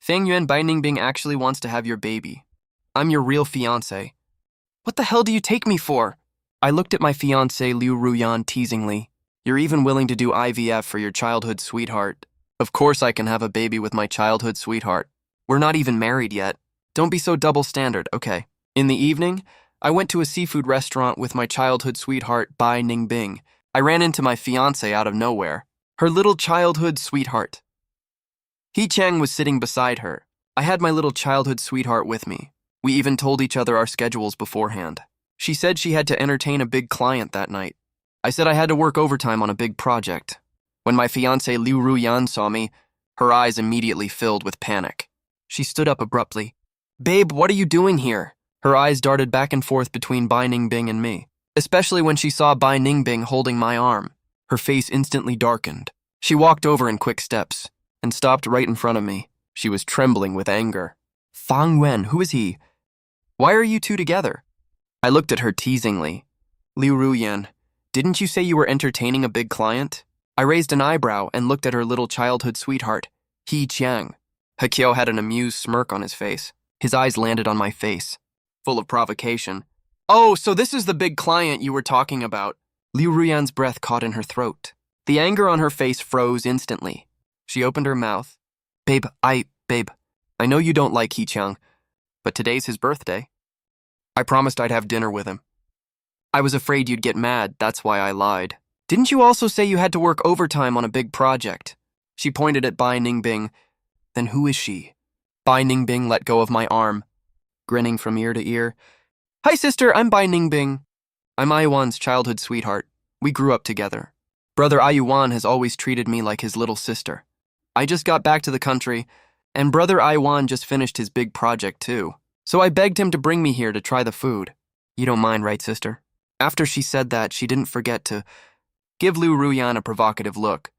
Fang Yuan Bai Ningbing actually wants to have your baby. I'm your real fiancé. What the hell do you take me for? I looked at my fiancé Liu Ruyan teasingly. You're even willing to do IVF for your childhood sweetheart. Of course I can have a baby with my childhood sweetheart. We're not even married yet. Don't be so double standard, okay? In the evening, I went to a seafood restaurant with my childhood sweetheart Bai Ningbing. I ran into my fiancé out of nowhere. Her little childhood sweetheart. He Chang was sitting beside her. I had my little childhood sweetheart with me. We even told each other our schedules beforehand. She said she had to entertain a big client that night. I said I had to work overtime on a big project. When my fiancé Liu Ruyan saw me, her eyes immediately filled with panic. She stood up abruptly. Babe, what are you doing here? Her eyes darted back and forth between Bai Ningbing and me, especially when she saw Bai Ningbing holding my arm. Her face instantly darkened. She walked over in quick steps and stopped right in front of me. She was trembling with anger. Fang Wen, who is he? Why are you two together? I looked at her teasingly. Liu Ruyan, didn't you say you were entertaining a big client? I raised an eyebrow and looked at her little childhood sweetheart, He Chiang. Hakyo had an amused smirk on his face. His eyes landed on my face, full of provocation. Oh, so this is the big client you were talking about. Liu Ruyan's breath caught in her throat. The anger on her face froze instantly. She opened her mouth. Babe, I know you don't like He Chiang, but today's his birthday. I promised I'd have dinner with him. I was afraid you'd get mad, that's why I lied. Didn't you also say you had to work overtime on a big project? She pointed at Bai Ningbing. Then who is she? Bai Ningbing let go of my arm, grinning from ear to ear. Hi sister, I'm Bai Ningbing. I'm Ayuan's childhood sweetheart. We grew up together. Brother Ayuan has always treated me like his little sister. I just got back to the country, and Brother Ayuan just finished his big project too. So I begged him to bring me here to try the food. You don't mind, right, sister? After she said that, she didn't forget to give Liu Ruyan a provocative look.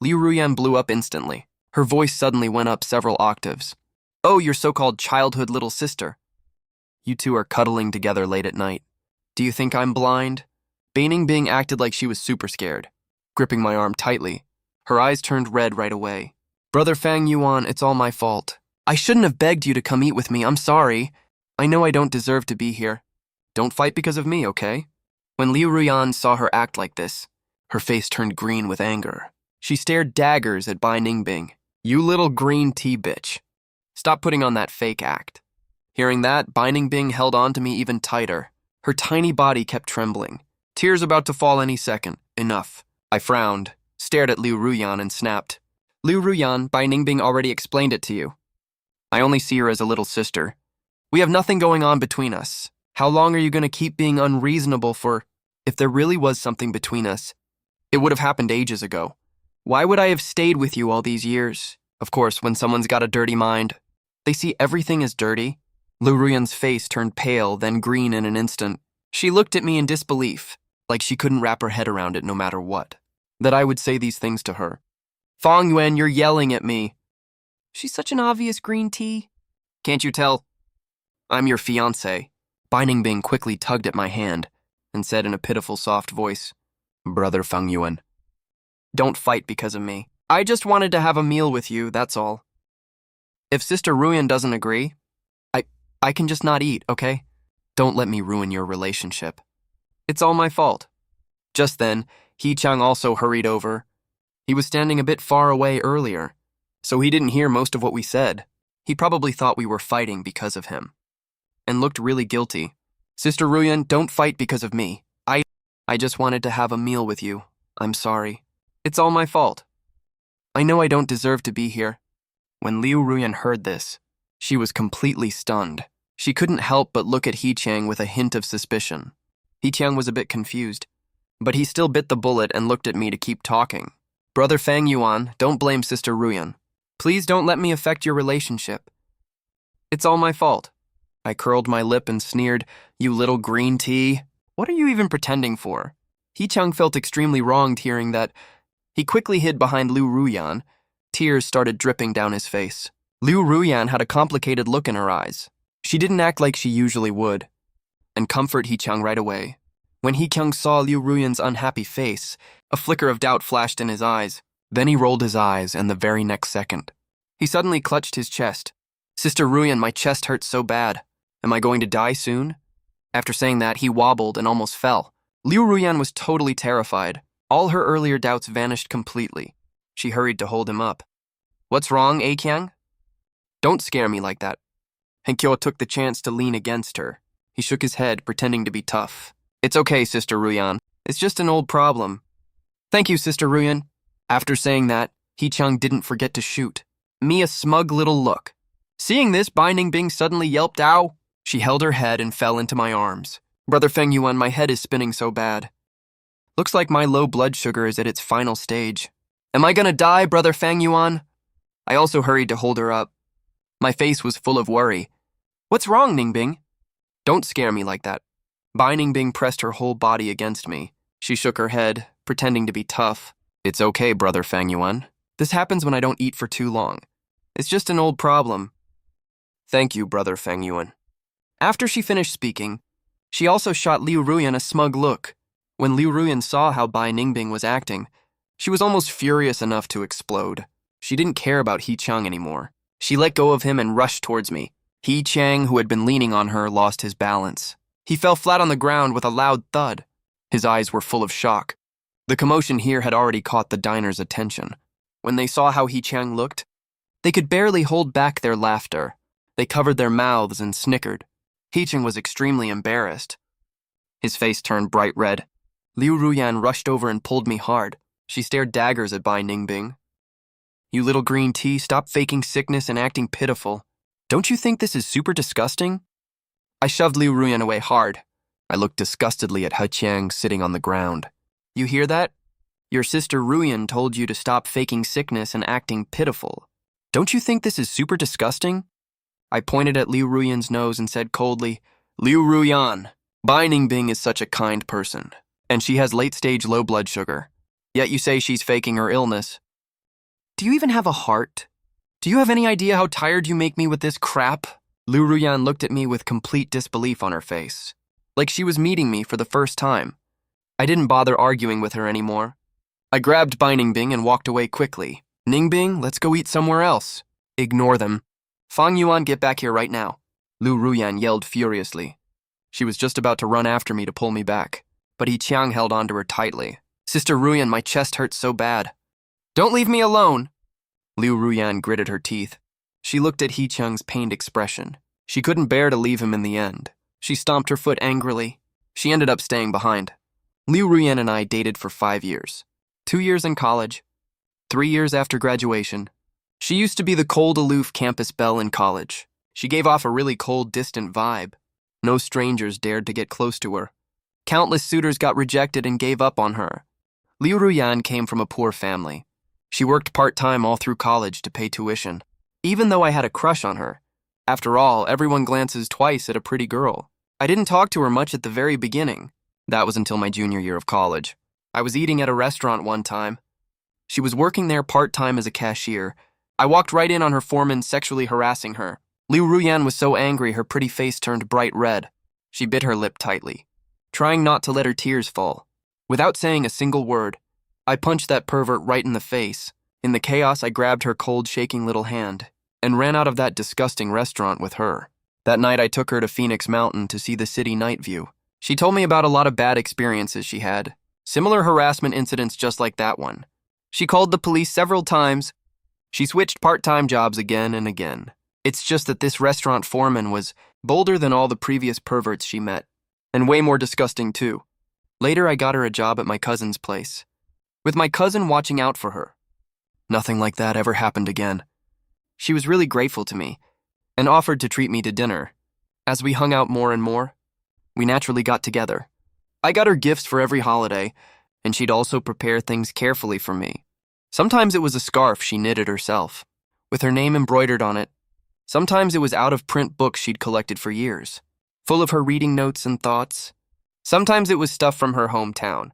Liu Ruyan blew up instantly. Her voice suddenly went up several octaves. Oh, your so-called childhood little sister. You two are cuddling together late at night. Do you think I'm blind? Bai Ningbing acted like she was super scared, gripping my arm tightly. Her eyes turned red right away. Brother Fang Yuan, it's all my fault. I shouldn't have begged you to come eat with me, I'm sorry. I know I don't deserve to be here. Don't fight because of me, okay? When Liu Ruyan saw her act like this, her face turned green with anger. She stared daggers at Bai Ningbing. You little green tea bitch. Stop putting on that fake act. Hearing that, Bai Ningbing held on to me even tighter. Her tiny body kept trembling. Tears about to fall any second. Enough. I frowned, stared at Liu Ruyan and snapped. Liu Ruyan, Bai Ningbing already explained it to you. I only see her as a little sister. We have nothing going on between us. How long are you going to keep being unreasonable for? If there really was something between us, it would have happened ages ago. Why would I have stayed with you all these years? Of course, when someone's got a dirty mind, they see everything as dirty. Liu Ruyan's face turned pale, then green in an instant. She looked at me in disbelief, like she couldn't wrap her head around it no matter what. That I would say these things to her. Fang Yuan, you're yelling at me. She's such an obvious green tea. Can't you tell? I'm your fiancé. Bai Ningbing quickly tugged at my hand and said in a pitiful soft voice, Brother Fang Yuan, don't fight because of me. I just wanted to have a meal with you, that's all. If Sister Ruyan doesn't agree, I can just not eat, okay? Don't let me ruin your relationship. It's all my fault. Just then, He Chang also hurried over. He was standing a bit far away earlier, so he didn't hear most of what we said. He probably thought we were fighting because of him, and looked really guilty. Sister Ruyan, don't fight because of me. I just wanted to have a meal with you. I'm sorry. It's all my fault. I know I don't deserve to be here. When Liu Ruyan heard this, she was completely stunned. She couldn't help but look at He Chang with a hint of suspicion. He Chang was a bit confused, but he still bit the bullet and looked at me to keep talking. Brother Fang Yuan, don't blame Sister Ruyan. Please don't let me affect your relationship. It's all my fault. I curled my lip and sneered, you little green tea. What are you even pretending for? He Chang felt extremely wronged hearing that. He quickly hid behind Liu Ruyan. Tears started dripping down his face. Liu Ruyan had a complicated look in her eyes. She didn't act like she usually would, and comfort He Chang right away. When He Chang saw Liu Ruyan's unhappy face, a flicker of doubt flashed in his eyes. Then he rolled his eyes, and the very next second, He suddenly clutched his chest. Sister Ruyan, my chest hurts so bad. Am I going to die soon? After saying that, he wobbled and almost fell. Liu Ruyan was totally terrified. All her earlier doubts vanished completely. She hurried to hold him up. What's wrong, Kyang? Don't scare me like that. Henkyo took the chance to lean against her. He shook his head, pretending to be tough. It's okay, Sister Ruyan. It's just an old problem. Thank you, Sister Ruyan. After saying that, Hee-chang didn't forget to shoot me a smug little look. Seeing this, Bai Ningbing suddenly yelped, "Ow!" She held her head and fell into my arms. Brother Feng Yuan, my head is spinning so bad. Looks like my low blood sugar is at its final stage. Am I gonna die, Brother Feng Yuan? I also hurried to hold her up. My face was full of worry. What's wrong, Ningbing? Don't scare me like that. Bai Ningbing pressed her whole body against me. She shook her head, pretending to be tough. It's okay, Brother Feng Yuan. This happens when I don't eat for too long. It's just an old problem. Thank you, Brother Feng Yuan. After she finished speaking, she also shot Liu Ruyan a smug look. When Liu Ruyan saw how Bai Ningbing was acting, she was almost furious enough to explode. She didn't care about Hee-chang anymore. She let go of him and rushed towards me. Hee-chang, who had been leaning on her, lost his balance. He fell flat on the ground with a loud thud. His eyes were full of shock. The commotion here had already caught the diner's attention. When they saw how Hee-chang looked, they could barely hold back their laughter. They covered their mouths and snickered. Hee-chang was extremely embarrassed. His face turned bright red. Liu Ruyan rushed over and pulled me hard. She stared daggers at Bai Ningbing. You little green tea, stop faking sickness and acting pitiful. Don't you think this is super disgusting? I shoved Liu Ruyan away hard. I looked disgustedly at He-chang sitting on the ground. You hear that? Your sister Ruyan told you to stop faking sickness and acting pitiful. Don't you think this is super disgusting? I pointed at Liu Ruyan's nose and said coldly, Liu Ruyan, Bai Ningbing is such a kind person, and she has late-stage low blood sugar. Yet you say she's faking her illness. Do you even have a heart? Do you have any idea how tired you make me with this crap? Liu Ruyan looked at me with complete disbelief on her face, like she was meeting me for the first time. I didn't bother arguing with her anymore. I grabbed Bai Ningbing and walked away quickly. Ningbing, let's go eat somewhere else. Ignore them. Fang Yuan, get back here right now. Liu Ruyan yelled furiously. She was just about to run after me to pull me back, but Hee-chang held onto her tightly. Sister Ruyan, my chest hurts so bad. Don't leave me alone. Liu Ruyan gritted her teeth. She looked at Hee-chang's pained expression. She couldn't bear to leave him in the end. She stomped her foot angrily. She ended up staying behind. Liu Ruyan and I dated for 5 years. 2 years in college. 3 years after graduation. She used to be the cold, aloof campus belle in college. She gave off a really cold, distant vibe. No strangers dared to get close to her. Countless suitors got rejected and gave up on her. Liu Ruyan came from a poor family. She worked part-time all through college to pay tuition. Even though I had a crush on her, after all, everyone glances twice at a pretty girl. I didn't talk to her much at the very beginning. That was until my junior year of college. I was eating at a restaurant one time. She was working there part-time as a cashier. I walked right in on her foreman sexually harassing her. Liu Ruyan was so angry her pretty face turned bright red. She bit her lip tightly, trying not to let her tears fall. Without saying a single word, I punched that pervert right in the face. In the chaos, I grabbed her cold, shaking little hand and ran out of that disgusting restaurant with her. That night, I took her to Phoenix Mountain to see the city night view. She told me about a lot of bad experiences she had, similar harassment incidents just like that one. She called the police several times. She switched part-time jobs again and again. It's just that this restaurant foreman was bolder than all the previous perverts she met, and way more disgusting too. Later, I got her a job at my cousin's place, with my cousin watching out for her. Nothing like that ever happened again. She was really grateful to me and offered to treat me to dinner. As we hung out more and more, we naturally got together. I got her gifts for every holiday, and she'd also prepare things carefully for me. Sometimes it was a scarf she knitted herself, with her name embroidered on it. Sometimes it was out-of-print books she'd collected for years, full of her reading notes and thoughts. Sometimes it was stuff from her hometown.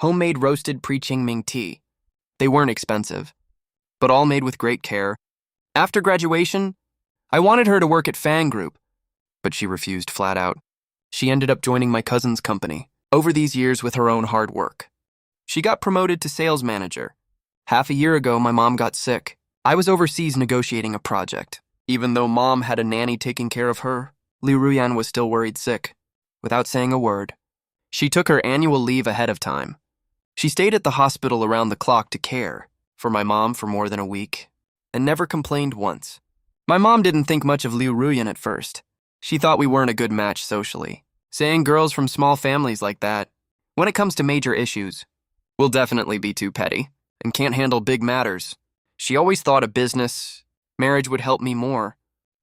Homemade roasted pre-Qingming tea. They weren't expensive, but all made with great care. After graduation, I wanted her to work at Fan Group, but she refused flat out. She ended up joining my cousin's company, over these years with her own hard work. She got promoted to sales manager. Half a year ago, my mom got sick. I was overseas negotiating a project. Even though Mom had a nanny taking care of her, Liu Ruyan was still worried sick. Without saying a word, she took her annual leave ahead of time. She stayed at the hospital around the clock to care for my mom for more than a week and never complained once. My mom didn't think much of Liu Ruyan at first. She thought we weren't a good match socially, saying girls from small families like that, when it comes to major issues, will definitely be too petty and can't handle big matters. She always thought a business, marriage would help me more.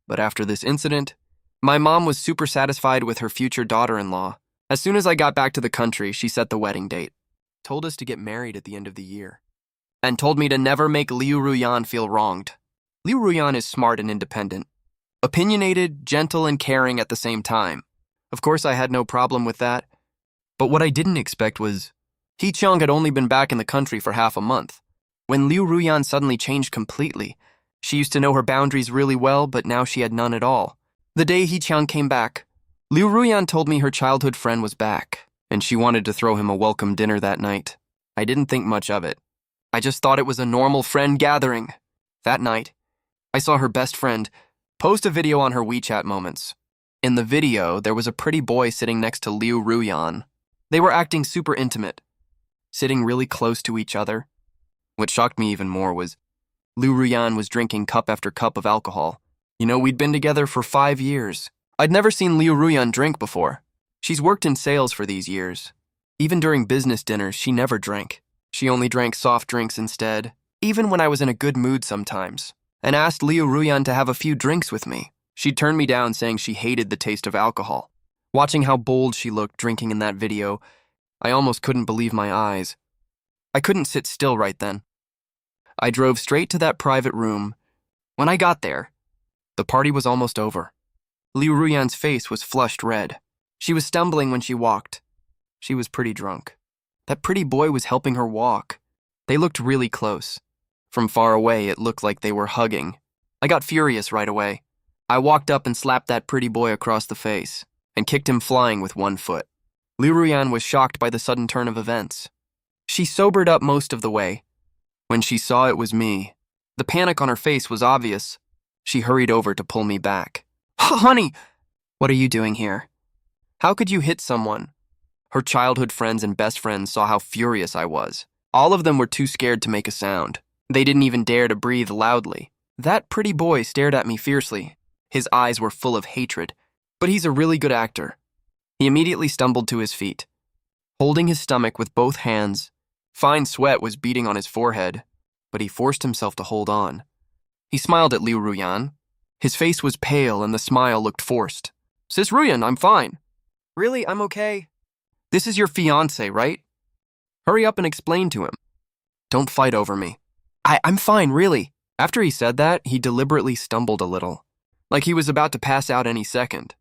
But after this incident, my mom was super satisfied with her future daughter-in-law. As soon as I got back to the country, she set the wedding date, told us to get married at the end of the year, and told me to never make Liu Ruyan feel wronged. Liu Ruyan is smart and independent, opinionated, gentle, and caring at the same time. Of course, I had no problem with that. But what I didn't expect was, Hee Cheong had only been back in the country for half a month. When Liu Ruyan suddenly changed completely, she used to know her boundaries really well, but now she had none at all. The day Hee Cheong came back, Liu Ruyan told me her childhood friend was back, and she wanted to throw him a welcome dinner that night. I didn't think much of it. I just thought it was a normal friend gathering. That night, I saw her best friend post a video on her WeChat moments. In the video, there was a pretty boy sitting next to Liu Ruyan. They were acting super intimate, sitting really close to each other. What shocked me even more was Liu Ruyan was drinking cup after cup of alcohol. We'd been together for 5 years. I'd never seen Liu Ruyan drink before. She's worked in sales for these years. Even during business dinners, she never drank. She only drank soft drinks instead, even when I was in a good mood sometimes, and asked Liu Ruyan to have a few drinks with me. She turned me down, saying she hated the taste of alcohol. Watching how bold she looked drinking in that video, I almost couldn't believe my eyes. I couldn't sit still right then. I drove straight to that private room. When I got there, the party was almost over. Liu Ruyan's face was flushed red. She was stumbling when she walked. She was pretty drunk. That pretty boy was helping her walk. They looked really close. From far away, it looked like they were hugging. I got furious right away. I walked up and slapped that pretty boy across the face and kicked him flying with one foot. Liu Ruyan was shocked by the sudden turn of events. She sobered up most of the way. When she saw it was me, the panic on her face was obvious. She hurried over to pull me back. Honey, what are you doing here? How could you hit someone? Her childhood friends and best friends saw how furious I was. All of them were too scared to make a sound. They didn't even dare to breathe loudly. That pretty boy stared at me fiercely. His eyes were full of hatred, but he's a really good actor. He immediately stumbled to his feet, holding his stomach with both hands. Fine sweat was beading on his forehead, but he forced himself to hold on. He smiled at Liu Ruyan. His face was pale and the smile looked forced. Sis Ruyan, I'm fine. Really, I'm okay. This is your fiancé, right? Hurry up and explain to him. Don't fight over me. I'm fine, really. After he said that, he deliberately stumbled a little, like he was about to pass out any second.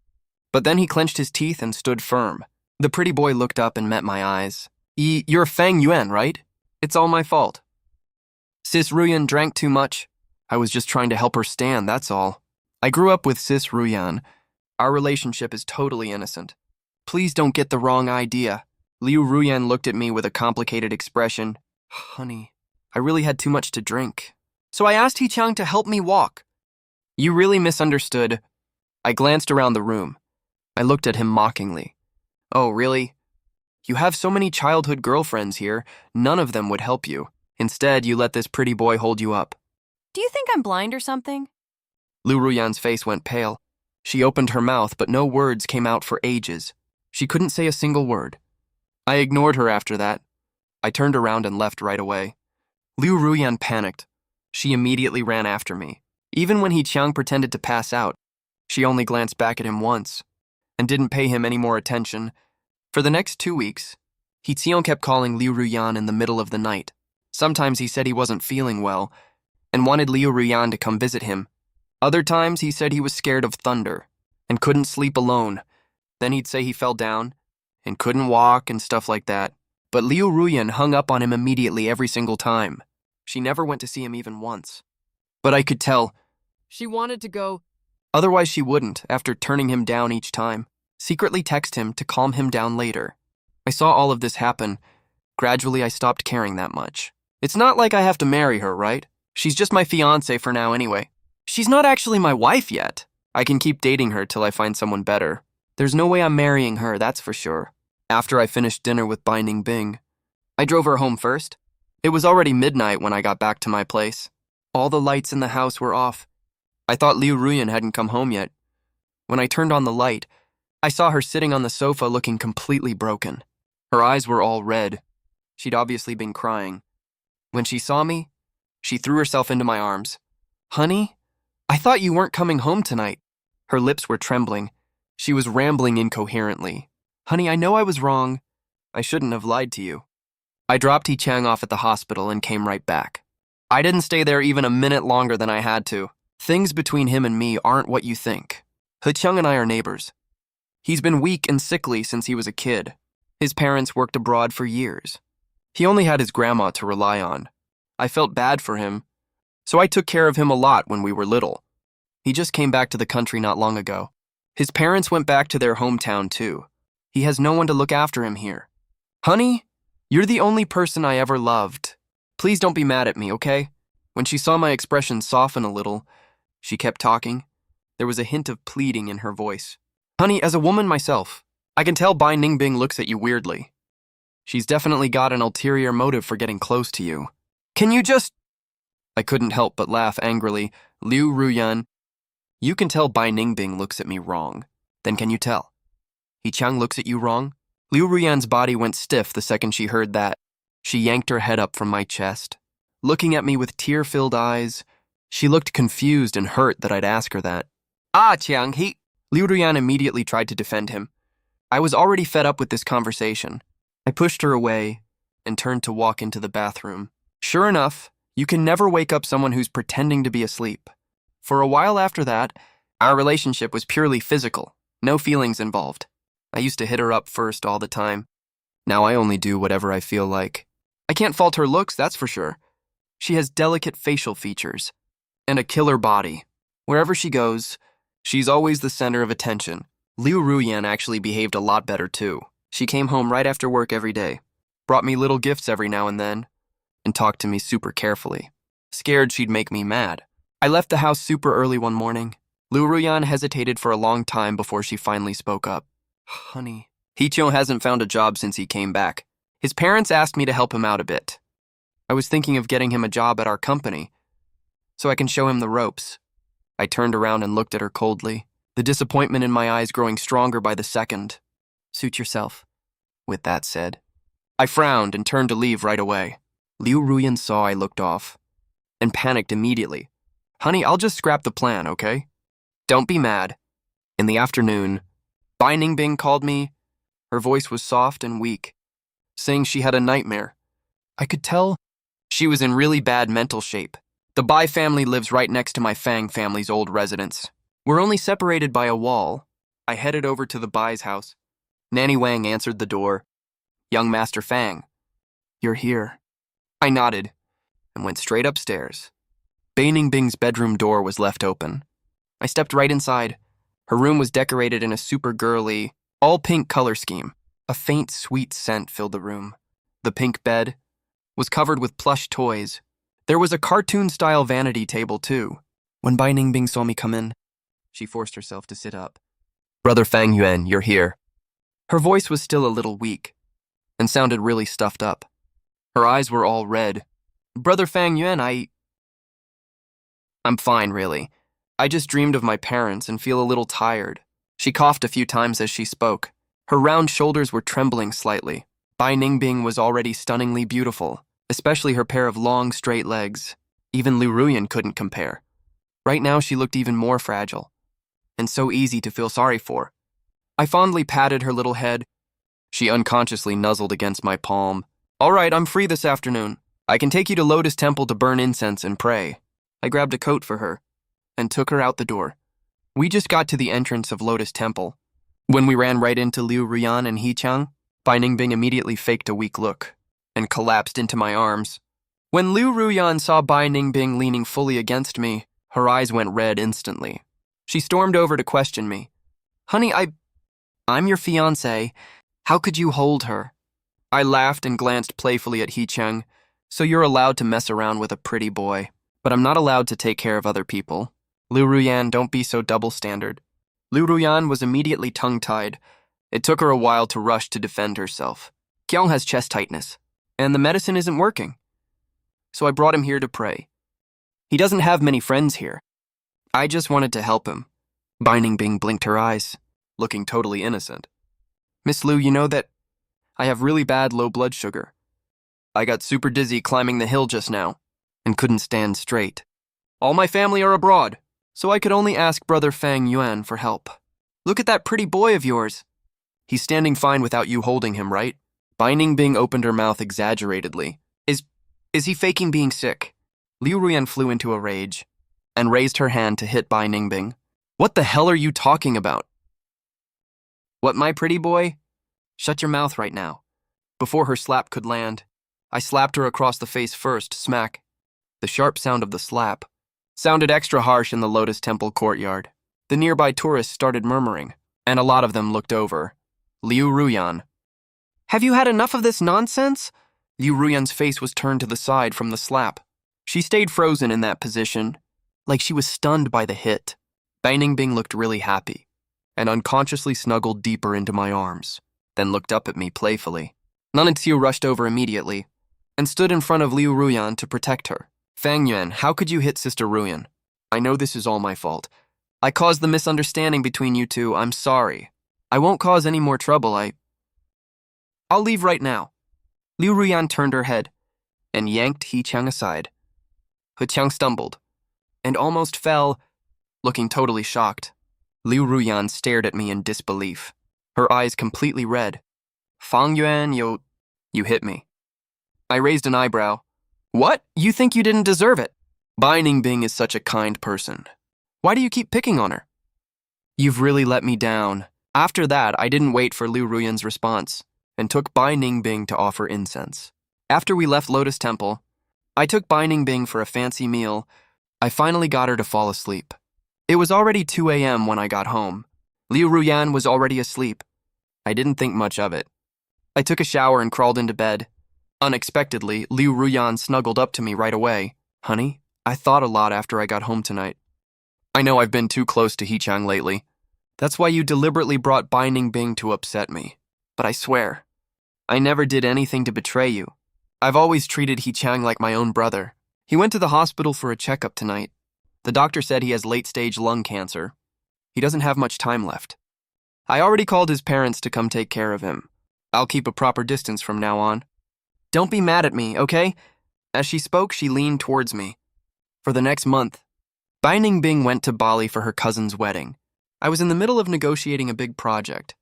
But then he clenched his teeth and stood firm. The pretty boy looked up and met my eyes. You're Fang Yuan, right? It's all my fault. Sis Ruyan drank too much. I was just trying to help her stand, that's all. I grew up with Sis Ruyan. Our relationship is totally innocent. Please don't get the wrong idea. Liu Ruyan looked at me with a complicated expression. Honey, I really had too much to drink. So I asked Hee Cheong to help me walk. You really misunderstood. I glanced around the room. I looked at him mockingly. Oh, really? You have so many childhood girlfriends here, none of them would help you. Instead, you let this pretty boy hold you up. Do you think I'm blind or something? Liu Ruyan's face went pale. She opened her mouth, but no words came out for ages. She couldn't say a single word. I ignored her after that. I turned around and left right away. Liu Ruyan panicked. She immediately ran after me. Even when Hee Cheong pretended to pass out, she only glanced back at him once and didn't pay him any more attention. For the next 2 weeks, Hee Cheong kept calling Liu Ruyan in the middle of the night. Sometimes he said he wasn't feeling well and wanted Liu Ruyan to come visit him. Other times he said he was scared of thunder and couldn't sleep alone. Then he'd say he fell down and couldn't walk and stuff like that. But Liu Ruyan hung up on him immediately every single time. She never went to see him even once. But I could tell she wanted to go. Otherwise she wouldn't, after turning him down each time. Secretly text him to calm him down later. I saw all of this happen. Gradually I stopped caring that much. It's not like I have to marry her, right? She's just my fiancé for now anyway. She's not actually my wife yet. I can keep dating her till I find someone better. There's no way I'm marrying her, that's for sure. After I finished dinner with Bai Ningbing, I drove her home first. It was already midnight when I got back to my place. All the lights in the house were off. I thought Liu Ruyan hadn't come home yet. When I turned on the light, I saw her sitting on the sofa looking completely broken. Her eyes were all red. She'd obviously been crying. When she saw me, she threw herself into my arms. "Honey, I thought you weren't coming home tonight." Her lips were trembling. She was rambling incoherently. "Honey, I know I was wrong. I shouldn't have lied to you." I dropped He Chang off at the hospital and came right back. I didn't stay there even a minute longer than I had to. Things between him and me aren't what you think. He Chang and I are neighbors. He's been weak and sickly since he was a kid. His parents worked abroad for years. He only had his grandma to rely on. I felt bad for him, so I took care of him a lot when we were little. He just came back to the country not long ago. His parents went back to their hometown too. He has no one to look after him here. "Honey, you're the only person I ever loved. Please don't be mad at me, okay?" When she saw my expression soften a little, she kept talking. There was a hint of pleading in her voice. "Honey, as a woman myself, I can tell Bai Ningbing looks at you weirdly. She's definitely got an ulterior motive for getting close to you. Can you just—" I couldn't help but laugh angrily. "Liu Ruyan, you can tell Bai Ningbing looks at me wrong. Then can you tell He Chang looks at you wrong?" Liu Ruyan's body went stiff the second she heard that. She yanked her head up from my chest. Looking at me with tear-filled eyes, she looked confused and hurt that I'd ask her that. Chang, Liu Ruyan immediately tried to defend him. I was already fed up with this conversation. I pushed her away and turned to walk into the bathroom. Sure enough, you can never wake up someone who's pretending to be asleep. For a while after that, our relationship was purely physical, no feelings involved. I used to hit her up first all the time. Now I only do whatever I feel like. I can't fault her looks, that's for sure. She has delicate facial features and a killer body. Wherever she goes, she's always the center of attention. Liu Ruyan actually behaved a lot better too. She came home right after work every day, brought me little gifts every now and then, and talked to me super carefully. Scared she'd make me mad. I left the house super early one morning. Liu Ruyan hesitated for a long time before she finally spoke up. "Honey, He Chang hasn't found a job since he came back. His parents asked me to help him out a bit. I was thinking of getting him a job at our company, so I can show him the ropes." I turned around and looked at her coldly, the disappointment in my eyes growing stronger by the second. "Suit yourself." With that said, I frowned and turned to leave right away. Liu Ruyan saw I looked off and panicked immediately. "Honey, I'll just scrap the plan, okay? Don't be mad." In the afternoon, Bai Ningbing called me. Her voice was soft and weak, saying she had a nightmare. I could tell she was in really bad mental shape. The Bai family lives right next to my Fang family's old residence. We're only separated by a wall. I headed over to the Bai's house. Nanny Wang answered the door. "Young Master Fang, you're here." I nodded and went straight upstairs. Bai Ningbing's bedroom door was left open. I stepped right inside. Her room was decorated in a super girly, all-pink color scheme. A faint, sweet scent filled the room. The pink bed was covered with plush toys. There was a cartoon-style vanity table, too. When Bai Ningbing saw me come in, she forced herself to sit up. "Brother Fang Yuan, you're here." Her voice was still a little weak and sounded really stuffed up. Her eyes were all red. "Brother Fang Yuan, I'm fine, really. I just dreamed of my parents and feel a little tired." She coughed a few times as she spoke. Her round shoulders were trembling slightly. Bai Ningbing was already stunningly beautiful, especially her pair of long, straight legs. Even Liu Ruyan couldn't compare. Right now she looked even more fragile, and so easy to feel sorry for. I fondly patted her little head. She unconsciously nuzzled against my palm. "All right, I'm free this afternoon. I can take you to Lotus Temple to burn incense and pray." I grabbed a coat for her and took her out the door. We just got to the entrance of Lotus Temple. When we ran right into Liu Ruyan and He Chang, Bai Ningbing immediately faked a weak look and collapsed into my arms. When Liu Ruyan saw Bai Ningbing leaning fully against me, her eyes went red instantly. She stormed over to question me. "Honey, I'm your fiancé. How could you hold her?" I laughed and glanced playfully at He Chang. "So you're allowed to mess around with a pretty boy. but I'm not allowed to take care of other people. Liu Ruyan, don't be so double-standard. Liu Ruyan was immediately tongue-tied. It took her a while to rush to defend herself. Kyung has chest tightness, and the medicine isn't working. So I brought him here to pray. He doesn't have many friends here. I just wanted to help him. Bai Ningbing blinked her eyes, looking totally innocent. Miss Liu, you know that I have really bad low blood sugar. I got super dizzy climbing the hill just now, and couldn't stand straight. All my family are abroad, so I could only ask Brother Fang Yuan for help. Look at that pretty boy of yours. He's standing fine without you holding him, right? Bai Ningbing opened her mouth exaggeratedly. Is he faking being sick? Liu Ruyan flew into a rage and raised her hand to hit Bai Ningbing. What the hell are you talking about? What, my pretty boy? Shut your mouth right now. Before her slap could land, I slapped her across the face first, smack. The sharp sound of the slap sounded extra harsh in the Lotus Temple courtyard. The nearby tourists started murmuring, and a lot of them looked over. Liu Ruyan. Have you had enough of this nonsense? Liu Ruyan's face was turned to the side from the slap. She stayed frozen in that position, like she was stunned by the hit. Bai Ningbing looked really happy, and unconsciously snuggled deeper into my arms, then looked up at me playfully. Nanitsu rushed over immediately, and stood in front of Liu Ruyan to protect her. Fang Yuan, how could you hit Sister Ruyan? I know this is all my fault. I caused the misunderstanding between you two, I'm sorry. I won't cause any more trouble, I'll leave right now. Liu Ruyan turned her head, and yanked He Chang aside. He Chang stumbled, and almost fell, looking totally shocked. Liu Ruyan stared at me in disbelief, her eyes completely red. Fang Yuan, you hit me. I raised an eyebrow. What? You think you didn't deserve it? Bai Ningbing is such a kind person. Why do you keep picking on her? You've really let me down. After that, I didn't wait for Liu Ruyan's response, and took Bai Ningbing to offer incense. After we left Lotus Temple, I took Bai Ningbing for a fancy meal. I finally got her to fall asleep. It was already 2 a.m. when I got home. Liu Ruyan was already asleep. I didn't think much of it. I took a shower and crawled into bed. Unexpectedly, Liu Ruyan snuggled up to me right away. Honey, I thought a lot after I got home tonight. I know I've been too close to He Chang lately. That's why you deliberately brought Bai Ningbing to upset me. But I swear, I never did anything to betray you. I've always treated He Chang like my own brother. He went to the hospital for a checkup tonight. The doctor said he has late-stage lung cancer. He doesn't have much time left. I already called his parents to come take care of him. I'll keep a proper distance from now on. Don't be mad at me, okay? As she spoke, she leaned towards me. For the next month, Bai Ningbing went to Bali for her cousin's wedding. I was in the middle of negotiating a big project.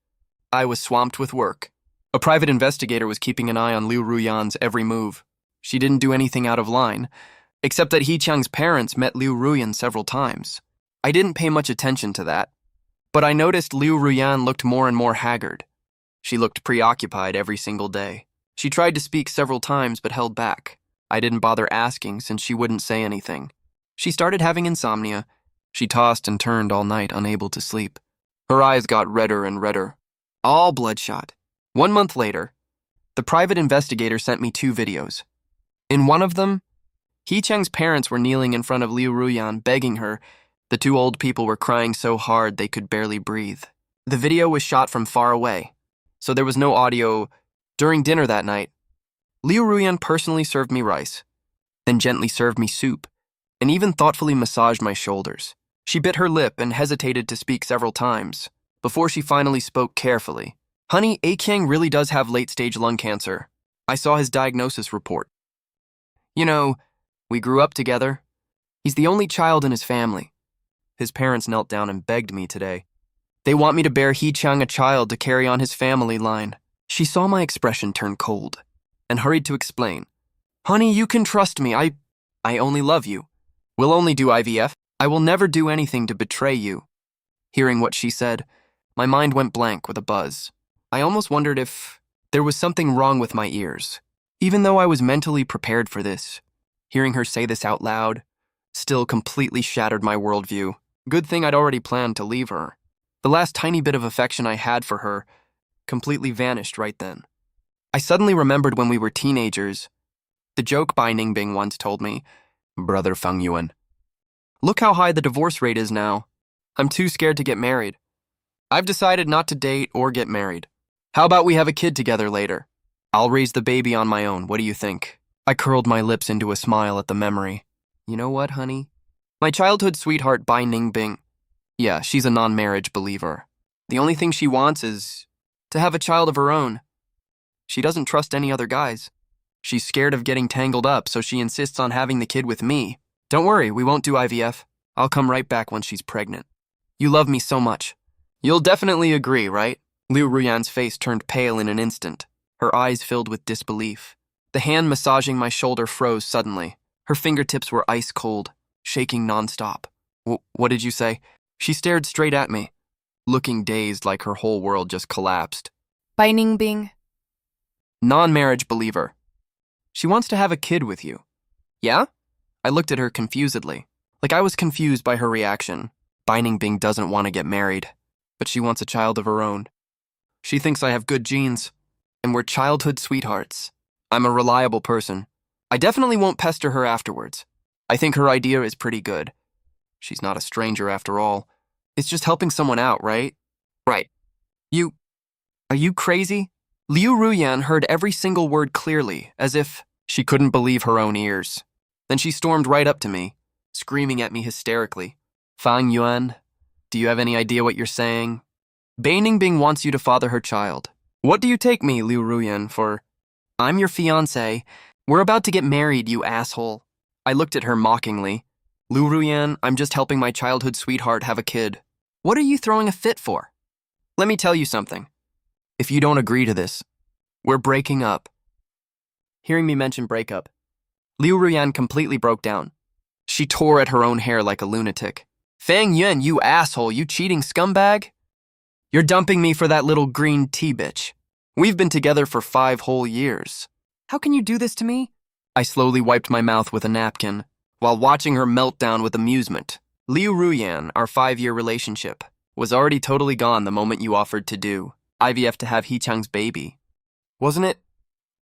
I was swamped with work. A private investigator was keeping an eye on Liu Ruyan's every move. She didn't do anything out of line, except that He Chang's parents met Liu Ruyan several times. I didn't pay much attention to that, but I noticed Liu Ruyan looked more and more haggard. She looked preoccupied every single day. She tried to speak several times but held back. I didn't bother asking since she wouldn't say anything. She started having insomnia. She tossed and turned all night, unable to sleep. Her eyes got redder and redder, all bloodshot. 1 month later, the private investigator sent me 2 videos. In one of them, He Chang's parents were kneeling in front of Liu Ruyan, begging her. The 2 old people were crying so hard they could barely breathe. The video was shot from far away, so there was no audio. During dinner that night, Liu Ruyan personally served me rice, then gently served me soup, and even thoughtfully massaged my shoulders. She bit her lip and hesitated to speak several times, before she finally spoke carefully. Honey, A. Kyang really does have late-stage lung cancer. I saw his diagnosis report. You know, we grew up together. He's the only child in his family. His parents knelt down and begged me today. They want me to bear He Chang a child to carry on his family line. She saw my expression turn cold and hurried to explain. Honey, you can trust me. I only love you. We'll only do IVF. I will never do anything to betray you. Hearing what she said, my mind went blank with a buzz. I almost wondered if there was something wrong with my ears. Even though I was mentally prepared for this, hearing her say this out loud still completely shattered my worldview. Good thing I'd already planned to leave her. The last tiny bit of affection I had for her completely vanished right then. I suddenly remembered when we were teenagers, the joke Bai Ningbing once told me, Brother Fang Yuan. Look how high the divorce rate is now. I'm too scared to get married. I've decided not to date or get married. How about we have a kid together later? I'll raise the baby on my own, what do you think? I curled my lips into a smile at the memory. You know what, honey? My childhood sweetheart Bai Ningbing. Yeah, she's a non-marriage believer. The only thing she wants is to have a child of her own. She doesn't trust any other guys. She's scared of getting tangled up, so she insists on having the kid with me. Don't worry, we won't do IVF. I'll come right back once she's pregnant. You love me so much. You'll definitely agree, right? Liu Ruyan's face turned pale in an instant, her eyes filled with disbelief. The hand massaging my shoulder froze suddenly. Her fingertips were ice cold, shaking nonstop. What did you say? She stared straight at me, looking dazed like her whole world just collapsed. Bai Ningbing. Non-marriage believer. She wants to have a kid with you. Yeah? I looked at her confusedly, like I was confused by her reaction. Bai Ningbing doesn't want to get married, but she wants a child of her own. She thinks I have good genes, and we're childhood sweethearts. I'm a reliable person. I definitely won't pester her afterwards. I think her idea is pretty good. She's not a stranger after all. It's just helping someone out, right? Right. Are you crazy? Liu Ruyan heard every single word clearly, as if she couldn't believe her own ears. Then she stormed right up to me, screaming at me hysterically. Fang Yuan, do you have any idea what you're saying? Bai Ningbing wants you to father her child. What do you take me, Liu Ruyan, for? I'm your fiancé. We're about to get married, you asshole. I looked at her mockingly. Liu Ruyan, I'm just helping my childhood sweetheart have a kid. What are you throwing a fit for? Let me tell you something. If you don't agree to this, we're breaking up. Hearing me mention breakup, Liu Ruyan completely broke down. She tore at her own hair like a lunatic. Fang Yuan, you asshole, you cheating scumbag. You're dumping me for that little green tea bitch. We've been together for 5 whole years. How can you do this to me? I slowly wiped my mouth with a napkin, while watching her melt down with amusement. Liu Ruyan, our 5-year relationship, was already totally gone the moment you offered to do IVF to have Hee-chang's baby. Wasn't it?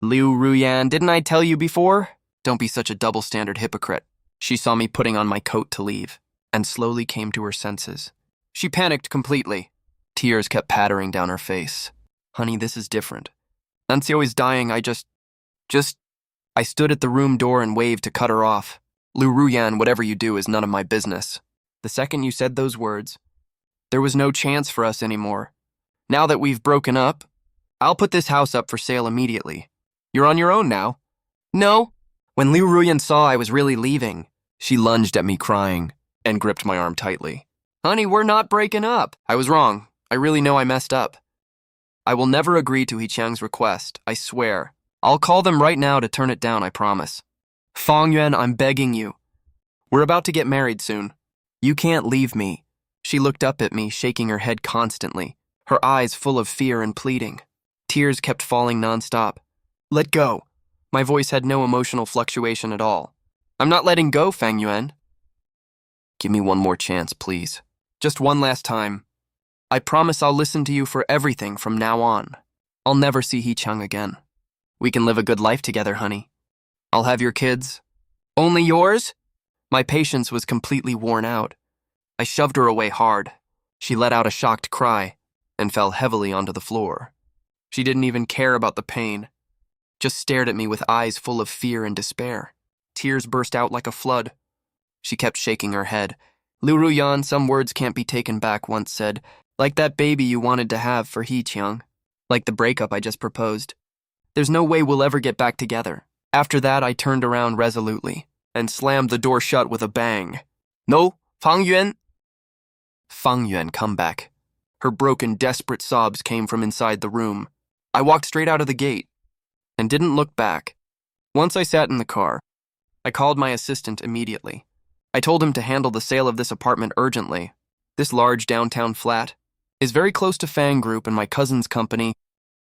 Liu Ruyan, didn't I tell you before? Don't be such a double-standard hypocrite. She saw me putting on my coat to leave, and slowly came to her senses. She panicked completely. Tears kept pattering down her face. Honey, this is different. Nancio is dying, I stood at the room door and waved to cut her off. Liu Ruyan, whatever you do is none of my business. The second you said those words, there was no chance for us anymore. Now that we've broken up, I'll put this house up for sale immediately. You're on your own now. No. When Liu Ruyan saw I was really leaving, she lunged at me crying and gripped my arm tightly. Honey, we're not breaking up. I was wrong. I really know I messed up. I will never agree to Hee-chang's request, I swear. I'll call them right now to turn it down, I promise. Fang Yuan, I'm begging you. We're about to get married soon. You can't leave me. She looked up at me, shaking her head constantly, her eyes full of fear and pleading. Tears kept falling nonstop. Let go. My voice had no emotional fluctuation at all. I'm not letting go, Fang Yuan. Give me one more chance, please. Just one last time. I promise I'll listen to you for everything from now on. I'll never see Hee-chang again. We can live a good life together, honey. I'll have your kids. Only yours? My patience was completely worn out. I shoved her away hard. She let out a shocked cry and fell heavily onto the floor. She didn't even care about the pain, just stared at me with eyes full of fear and despair. Tears burst out like a flood. She kept shaking her head. Liu Ruyan, some words can't be taken back, once said, like that baby you wanted to have for Hee-chang, like the breakup I just proposed. There's no way we'll ever get back together. After that, I turned around resolutely and slammed the door shut with a bang. No, Fang Yuan. Fang Yuan, come back. Her broken, desperate sobs came from inside the room. I walked straight out of the gate and didn't look back. Once I sat in the car, I called my assistant immediately. I told him to handle the sale of this apartment urgently. This large downtown flat is very close to Fang Group and my cousin's company.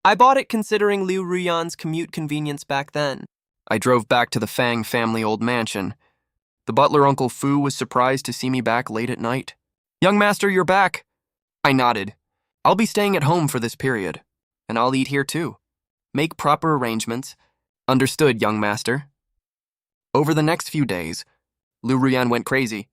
I bought it considering Liu Ruyan's commute convenience back then. I drove back to the Fang family old mansion. The butler, Uncle Fu, was surprised to see me back late at night. Young master, you're back. I nodded. I'll be staying at home for this period, and I'll eat here too. Make proper arrangements. Understood, young master. Over the next few days, Liu Ruyan went crazy,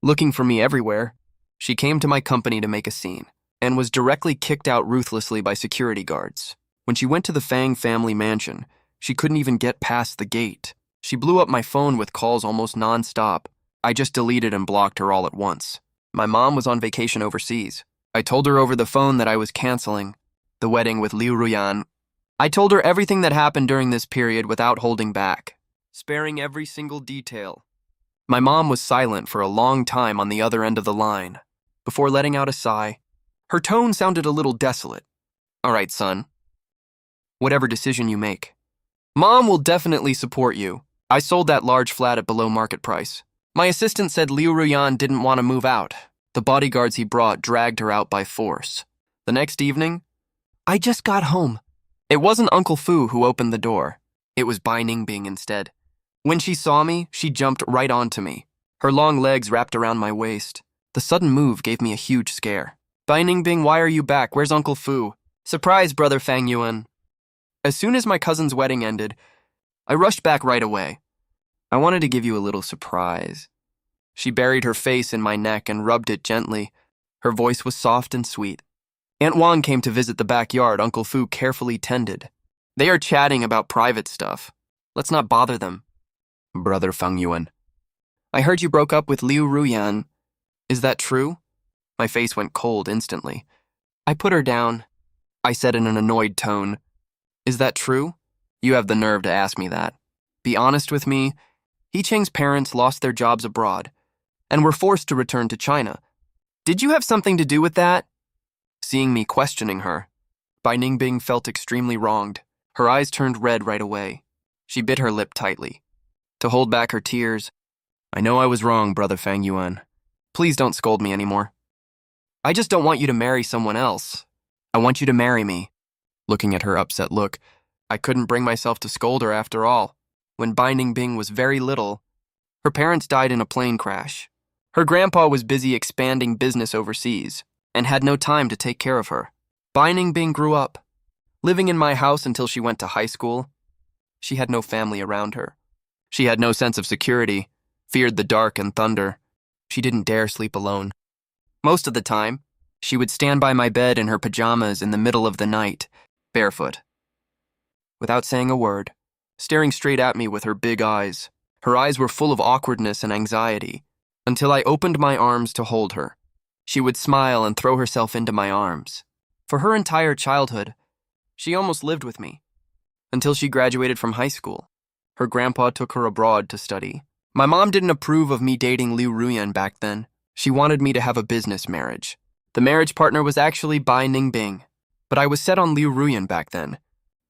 looking for me everywhere. She came to my company to make a scene, and was directly kicked out ruthlessly by security guards. When she went to the Fang family mansion, she couldn't even get past the gate. She blew up my phone with calls almost non-stop. I just deleted and blocked her all at once. My mom was on vacation overseas. I told her over the phone that I was canceling the wedding with Liu Ruyan. I told her everything that happened during this period without holding back, sparing every single detail. My mom was silent for a long time on the other end of the line, before letting out a sigh. Her tone sounded a little desolate. All right, son. Whatever decision you make. Mom will definitely support you. I sold that large flat at below market price. My assistant said Liu Ruyan didn't want to move out. The bodyguards he brought dragged her out by force. The next evening, I just got home. It wasn't Uncle Fu who opened the door. It was Bai Ningbing instead. When she saw me, she jumped right onto me, her long legs wrapped around my waist. The sudden move gave me a huge scare. Bai Ningbing, why are you back? Where's Uncle Fu? Surprise, Brother Fang Yuan. As soon as my cousin's wedding ended, I rushed back right away. I wanted to give you a little surprise. She buried her face in my neck and rubbed it gently. Her voice was soft and sweet. Aunt Wang came to visit the backyard Uncle Fu carefully tended. They are chatting about private stuff. Let's not bother them. Brother Fang Yuan. I heard you broke up with Liu Ruyan. Is that true? My face went cold instantly. I put her down. I said in an annoyed tone, Is that true? You have the nerve to ask me that. Be honest with me. He Cheng's parents lost their jobs abroad and were forced to return to China. Did you have something to do with that? Seeing me questioning her, Bai Ningbing felt extremely wronged. Her eyes turned red right away. She bit her lip tightly. To hold back her tears, I know I was wrong, Brother Fang Yuan. Please don't scold me anymore. I just don't want you to marry someone else. I want you to marry me. Looking at her upset look, I couldn't bring myself to scold her after all. When Bai Ningbing was very little, her parents died in a plane crash. Her grandpa was busy expanding business overseas and had no time to take care of her. Bai Ningbing grew up, living in my house until she went to high school. She had no family around her. She had no sense of security, feared the dark and thunder. She didn't dare sleep alone. Most of the time, she would stand by my bed in her pajamas in the middle of the night, barefoot. Without saying a word, staring straight at me with her big eyes. Her eyes were full of awkwardness and anxiety, until I opened my arms to hold her. She would smile and throw herself into my arms. For her entire childhood, she almost lived with me, until she graduated from high school. Her grandpa took her abroad to study. My mom didn't approve of me dating Liu Ruyan back then. She wanted me to have a business marriage. The marriage partner was actually Bai Ningbing, but I was set on Liu Ruyan back then,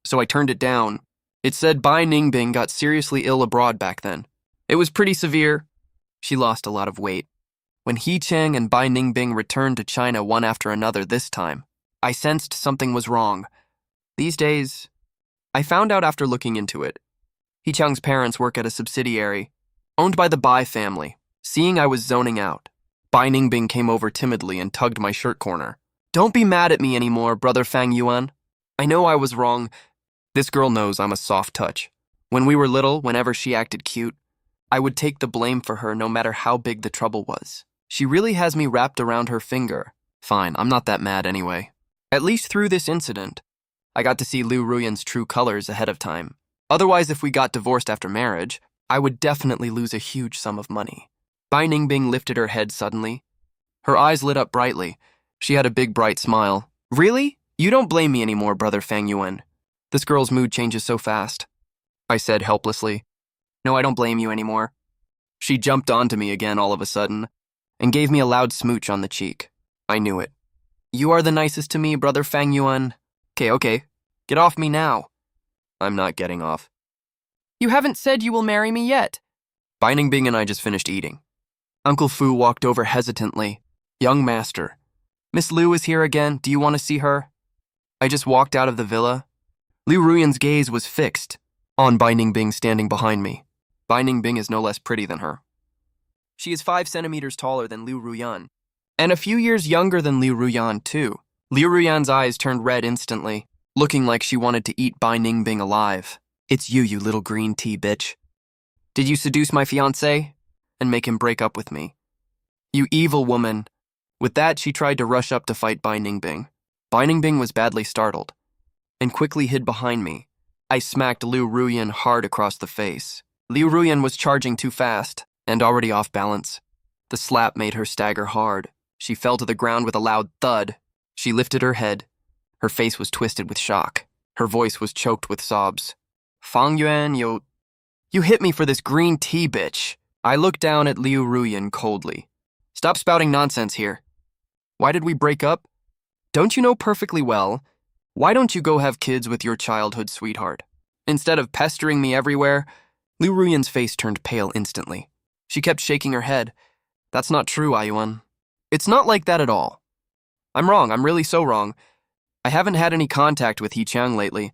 so I turned it down. It said Bai Ningbing got seriously ill abroad back then. It was pretty severe. She lost a lot of weight. When He Cheng and Bai Ningbing returned to China one after another this time, I sensed something was wrong. These days, I found out after looking into it. He Cheng's parents work at a subsidiary, owned by the Bai family. Seeing I was zoning out, Bai Ningbing came over timidly and tugged my shirt corner. Don't be mad at me anymore, Brother Fang Yuan. I know I was wrong. This girl knows I'm a soft touch. When we were little, whenever she acted cute, I would take the blame for her no matter how big the trouble was. She really has me wrapped around her finger. Fine, I'm not that mad anyway. At least through this incident, I got to see Liu Ruyan's true colors ahead of time. Otherwise, if we got divorced after marriage, I would definitely lose a huge sum of money. Bai Ningbing lifted her head suddenly. Her eyes lit up brightly. She had a big, bright smile. Really? You don't blame me anymore, Brother Fang Yuan. This girl's mood changes so fast. I said helplessly. No, I don't blame you anymore. She jumped onto me again all of a sudden and gave me a loud smooch on the cheek. I knew it. You are the nicest to me, Brother Fang Yuan. Okay. Get off me now. I'm not getting off. You haven't said you will marry me yet. Bai Ningbing and I just finished eating. Uncle Fu walked over hesitantly. Young master. Miss Liu is here again. Do you want to see her? I just walked out of the villa. Liu Ruyan's gaze was fixed on Bai Ningbing standing behind me. Bai Ningbing is no less pretty than her. She is 5 centimeters taller than Liu Ruyan, and a few years younger than Liu Ruyan, too. Liu Ruyan's eyes turned red instantly, looking like she wanted to eat Bai Ningbing alive. It's you, you little green tea bitch. Did you seduce my fiancé? and make him break up with me. You evil woman. With that, she tried to rush up to fight Bai Ningbing. Bai Ningbing was badly startled and quickly hid behind me. I smacked Liu Ruyan hard across the face. Liu Ruyan was charging too fast and already off balance. The slap made her stagger hard. She fell to the ground with a loud thud. She lifted her head. Her face was twisted with shock. Her voice was choked with sobs. Fang Yuan, you hit me for this green tea, bitch. I looked down at Liu Ruyan coldly. Stop spouting nonsense here. Why did we break up? Don't you know perfectly well? Why don't you go have kids with your childhood sweetheart? Instead of pestering me everywhere, Liu Ruyan's face turned pale instantly. She kept shaking her head. That's not true, Ayuan. It's not like that at all. I'm wrong, I'm really so wrong. I haven't had any contact with Heqiang lately.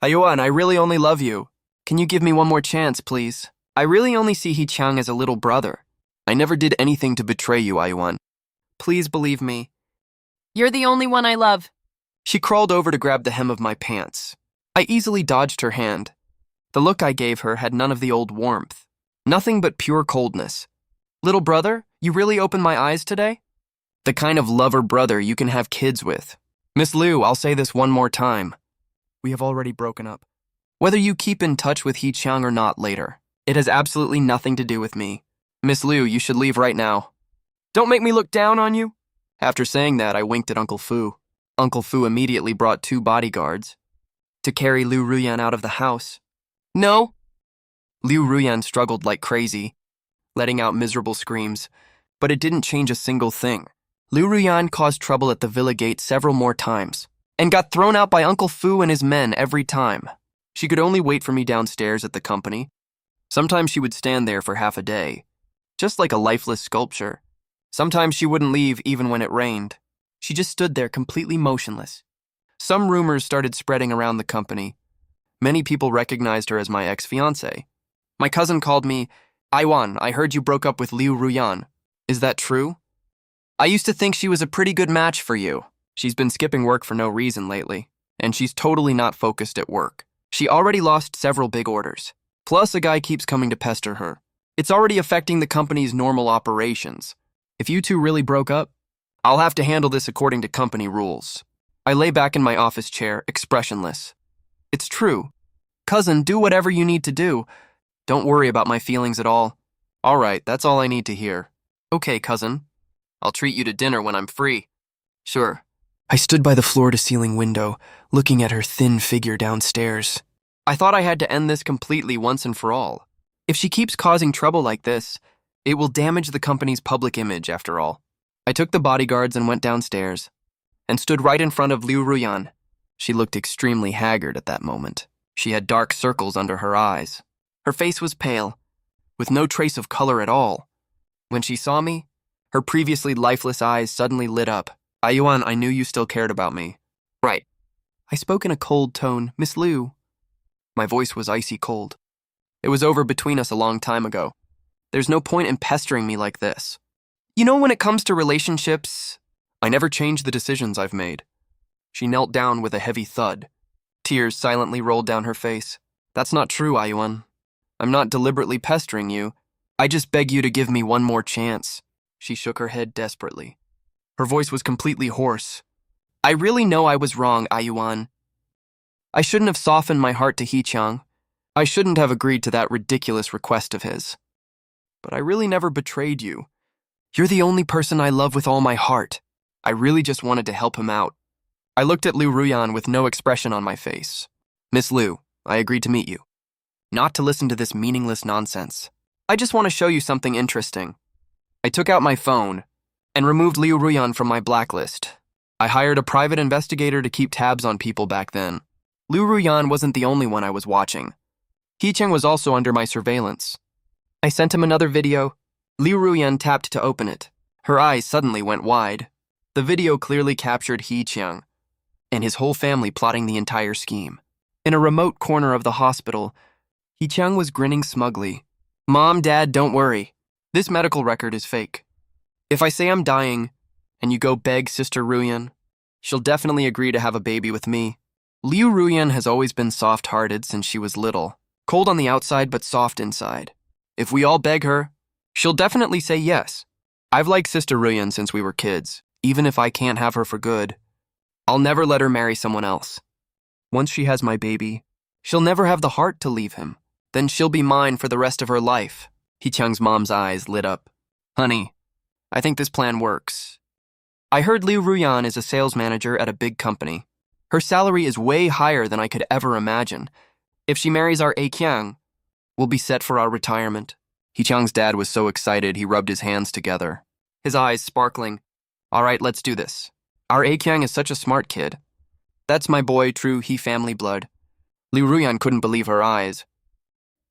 Ayuan, I really only love you. Can you give me one more chance, please? I really only see Heqiang as a little brother. I never did anything to betray you, Ayuan. Please believe me. You're the only one I love. She crawled over to grab the hem of my pants. I easily dodged her hand. The look I gave her had none of the old warmth. Nothing but pure coldness. Little brother, you really opened my eyes today? The kind of lover brother you can have kids with. Miss Liu, I'll say this one more time. We have already broken up. Whether you keep in touch with Heqiang or not later, it has absolutely nothing to do with me. Miss Liu, you should leave right now. Don't make me look down on you. After saying that, I winked at Uncle Fu. Uncle Fu immediately brought 2 bodyguards to carry Liu Ruyan out of the house. No! Liu Ruyan struggled like crazy, letting out miserable screams, but it didn't change a single thing. Liu Ruyan caused trouble at the villa gate several more times, and got thrown out by Uncle Fu and his men every time. She could only wait for me downstairs at the company. Sometimes she would stand there for half a day, just like a lifeless sculpture. Sometimes she wouldn't leave even when it rained. She just stood there completely motionless. Some rumors started spreading around the company. Many people recognized her as my ex-fiancé. My cousin called me, Aiwan, I heard you broke up with Liu Ruyan. Is that true? I used to think she was a pretty good match for you. She's been skipping work for no reason lately, and she's totally not focused at work. She already lost several big orders. Plus, a guy keeps coming to pester her. It's already affecting the company's normal operations. If you two really broke up, I'll have to handle this according to company rules. I lay back in my office chair, expressionless. It's true. Cousin, do whatever you need to do. Don't worry about my feelings at all. All right, that's all I need to hear. Okay, cousin. I'll treat you to dinner when I'm free. Sure. I stood by the floor-to-ceiling window, looking at her thin figure downstairs. I thought I had to end this completely once and for all. If she keeps causing trouble like this, it will damage the company's public image, after all. I took the bodyguards and went downstairs, and stood right in front of Liu Ruyan. She looked extremely haggard at that moment. She had dark circles under her eyes. Her face was pale, with no trace of color at all. When she saw me, her previously lifeless eyes suddenly lit up. Ayuan, I knew you still cared about me. Right. I spoke in a cold tone. Miss Liu. My voice was icy cold. It was over between us a long time ago. There's no point in pestering me like this. You know, when it comes to relationships, I never change the decisions I've made. She knelt down with a heavy thud. Tears silently rolled down her face. That's not true, Ayuan. I'm not deliberately pestering you. I just beg you to give me one more chance. She shook her head desperately. Her voice was completely hoarse. I really know I was wrong, Ayuan. I shouldn't have softened my heart to Heqiang. I shouldn't have agreed to that ridiculous request of his. But I really never betrayed you. You're the only person I love with all my heart. I really just wanted to help him out. I looked at Liu Ruyan with no expression on my face. Miss Liu, I agreed to meet you. Not to listen to this meaningless nonsense. I just want to show you something interesting. I took out my phone and removed Liu Ruyan from my blacklist. I hired a private investigator to keep tabs on people back then. Liu Ruyan wasn't the only one I was watching. Heqiang was also under my surveillance. I sent him another video. Liu Ruyan tapped to open it. Her eyes suddenly went wide. The video clearly captured Heqiang and his whole family plotting the entire scheme. In a remote corner of the hospital, Heqiang was grinning smugly. Mom, Dad, don't worry. This medical record is fake. If I say I'm dying, and you go beg Sister Ruyan, she'll definitely agree to have a baby with me. Liu Ruyan has always been soft-hearted since she was little. Cold on the outside, but soft inside. If we all beg her, She'll definitely say yes. I've liked Sister Ruyan since we were kids, even if I can't have her for good. I'll never let her marry someone else. Once she has my baby, she'll never have the heart to leave him. Then she'll be mine for the rest of her life. Hee-chung's mom's eyes lit up. Honey, I think this plan works. I heard Liu Ruyan is a sales manager at a big company. Her salary is way higher than I could ever imagine. If she marries our A-kyang, we'll be set for our retirement. Hee-chung's dad was so excited he rubbed his hands together, his eyes sparkling. All right, let's do this. Our A-kyang is such a smart kid. That's my boy, true He family blood. Liu Ruyan couldn't believe her eyes.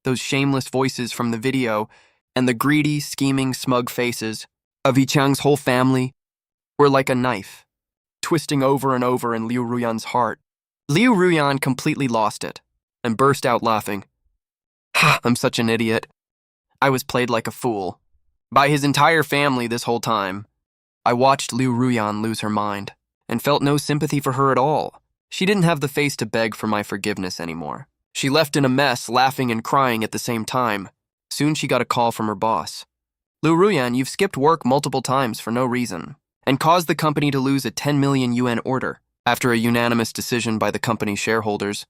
Those shameless voices from the video and the greedy, scheming, smug faces of Hee-chung's whole family were like a knife, twisting over and over in Liu Ruyan's heart. Liu Ruyan completely lost it and burst out laughing. Ha, I'm such an idiot. I was played like a fool by his entire family this whole time. I watched Liu Ruyan lose her mind and felt no sympathy for her at all. She didn't have the face to beg for my forgiveness anymore. She left in a mess, laughing and crying at the same time. Soon she got a call from her boss. Liu Ruyan, you've skipped work multiple times for no reason and caused the company to lose a 10 million yuan order after a unanimous decision by the company's shareholders.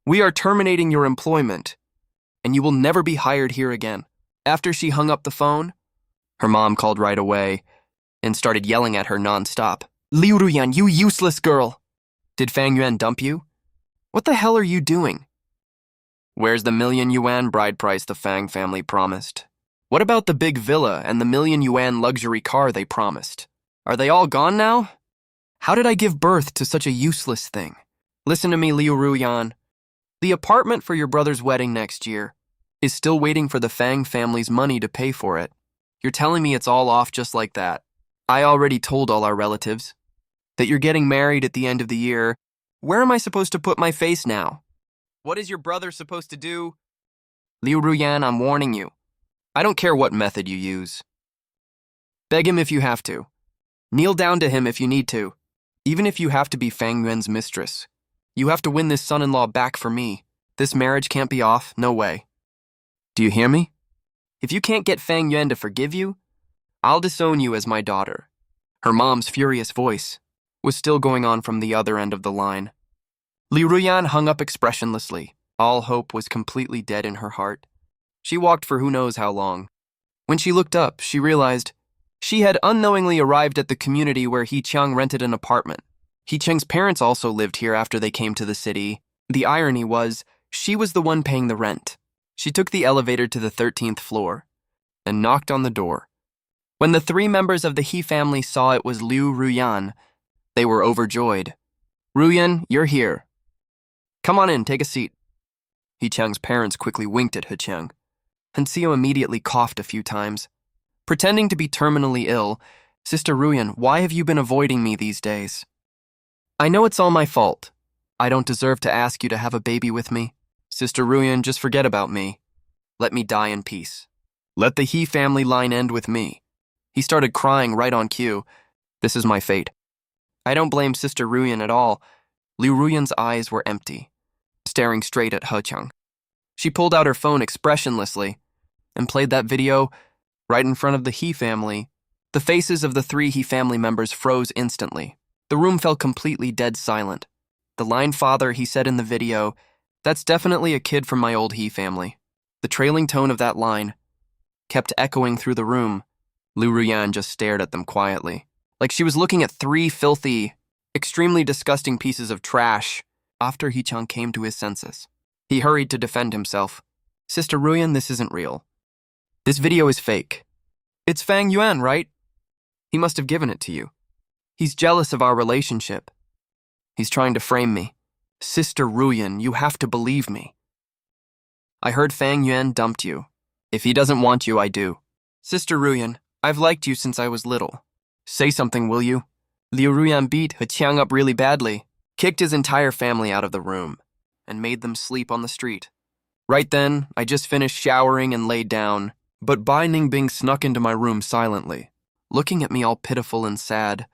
We are terminating your employment, and you will never be hired here again. After she hung up the phone, her mom called right away and started yelling at her nonstop. Liu Ruyan, you useless girl! Did Fang Yuan dump you? What the hell are you doing? Where's the million yuan bride price the Fang family promised? What about the big villa and the million yuan luxury car they promised? Are they all gone now? How did I give birth to such a useless thing? Listen to me, Liu Ruyan. The apartment for your brother's wedding next year is still waiting for the Fang family's money to pay for it. You're telling me it's all off just like that? I already told all our relatives that you're getting married at the end of the year. Where am I supposed to put my face now? What is your brother supposed to do? Liu Ruyan, I'm warning you. I don't care what method you use. Beg him if you have to. Kneel down to him if you need to. Even if you have to be Fang Yuan's mistress. You have to win this son-in-law back for me. This marriage can't be off, no way. Do you hear me? If you can't get Fang Yuan to forgive you, I'll disown you as my daughter. Her mom's furious voice was still going on from the other end of the line. Liu Ruyan hung up expressionlessly. All hope was completely dead in her heart. She walked for who knows how long. When she looked up, she realized she had unknowingly arrived at the community where Hee-chung rented an apartment. Hee-chung's parents also lived here after they came to the city. The irony was, she was the one paying the rent. She took the elevator to the 13th floor and knocked on the door. When the three members of the He family saw it was Liu Ruyan, they were overjoyed. Ruyan, you're here. Come on in, take a seat. Hee-chung's parents quickly winked at Hee-chung. Hanseo immediately coughed a few times. Pretending to be terminally ill, Sister Ruyan, why have you been avoiding me these days? I know it's all my fault. I don't deserve to ask you to have a baby with me. Sister Ruyan, just forget about me. Let me die in peace. Let the He family line end with me. He started crying right on cue. This is my fate. I don't blame Sister Ruyan at all. Liu Ruyan's eyes were empty, staring straight at Hee-chung. She pulled out her phone expressionlessly and played that video right in front of the He family. The faces of the three He family members froze instantly. The room fell completely dead silent. The line "Father," he said in the video, that's definitely a kid from my old He family. The trailing tone of that line kept echoing through the room. Liu Ruyan just stared at them quietly, like she was looking at three filthy, extremely disgusting pieces of trash. After Hee-chung came to his senses, he hurried to defend himself. Sister Ruyan, this isn't real. This video is fake. It's Fang Yuan, right? He must have given it to you. He's jealous of our relationship. He's trying to frame me. Sister Ruyan, you have to believe me. I heard Fang Yuan dumped you. If he doesn't want you, I do. Sister Ruyan, I've liked you since I was little. Say something, will you? Liu Ruyan beat Hee-chung up really badly, kicked his entire family out of the room, and made them sleep on the street. Right then, I just finished showering and laid down, but Bai Ningbing snuck into my room silently, looking at me all pitiful and sad,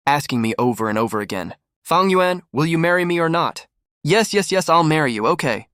asking me over and over again, Fang Yuan, will you marry me or not? Yes, I'll marry you, okay.